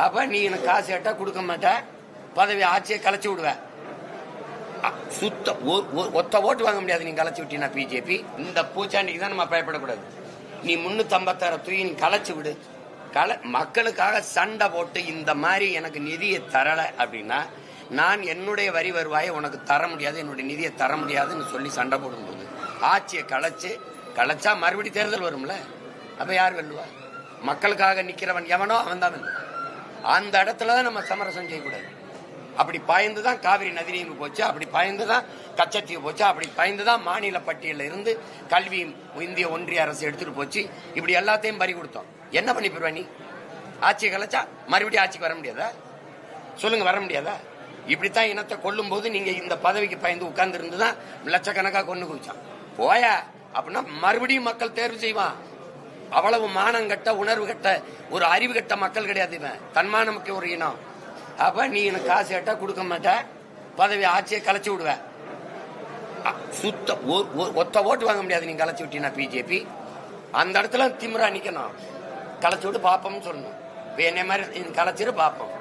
அப்ப நீ எனக்கு காசு கேட்டா கொடுக்க மாட்ட, பதவி ஆட்சியை கலைச்சு விடுவ. சுத்த ஒத்த ஓட்டு வாங்க முடியாது நீ கலைச்சு விட்டீங்கன்னா பிஜேபி. இந்த பூச்சாண்டிக்கு தான் நம்ம பயப்படக்கூடாது. நீ 356 தூக்கி நீ கலைச்சு விடு. மக்களுக்காக சண்டை போட்டு இந்த மாதிரி எனக்கு நிதியை தரல அப்படின்னா நான் என்னுடைய வரி வருவாயை உனக்கு தர முடியாது, என்னுடைய நிதியை தர முடியாதுன்னு சொல்லி சண்டை போடும்போது ஆட்சியை கலைச்சா மறுபடியும் தேர்தல் வரும்ல. அப்ப யார் வெல்லுவா? மக்களுக்காக நிக்கிறவன் எவனோ அவன் தான் வெல்லுவான். அந்த இடத்துலதான் நம்ம சமரசம் செய்யக்கூடாது. அப்படி பாய்ந்துதான் காவிரி நதிநீர் போச்சு, அப்படி பாய்ந்துதான் கச்சத்தீவு போச்சு, அப்படி பாய்ந்துதான் மாநில பட்டியலில் இருந்து கல்வி இந்திய ஒன்றிய அரசு எடுத்துட்டு போச்சு. இப்படி எல்லாத்தையும் பறி கொடுத்தோம். என்ன பண்ணி போடுவா நீ? ஆட்சியை கலைச்சா மறுபடியும் ஆட்சிக்கு வர முடியாதா? சொல்லுங்க, வர முடியாதா? இப்படித்தான் இனத்தை கொல்லும் போது நீங்க இந்த பதவிக்கு பயந்து உட்கார்ந்து இருந்துதான் லட்சக்கணக்கா கொண்டு குவிச்சான். போயா அப்படின்னா மறுபடியும் மக்கள் தேர்வு செய்வான். அவ்வளவு மானம் கட்ட, உணர்வு கட்ட, ஒரு அறிவு கட்ட மக்கள் கிடையாது இவன். தன்மானமுக்கு ஒரு இனம். அப்ப நீ எனக்கு காசு கேட்டா கொடுக்க மாட்ட, பதவி ஆட்சியை கலைச்சு விடுவ. சுத்த ஒத்த ஓட்டு வாங்க முடியாது நீ கலைச்சு விட்டீங்கன்னா பிஜேபி. அந்த இடத்துல திமிரா நிக்கணும். கலைச்சு விட்டு பாப்போம்னு சொல்லணும். என்ன மாதிரி கலைச்சிரு பாப்போம்.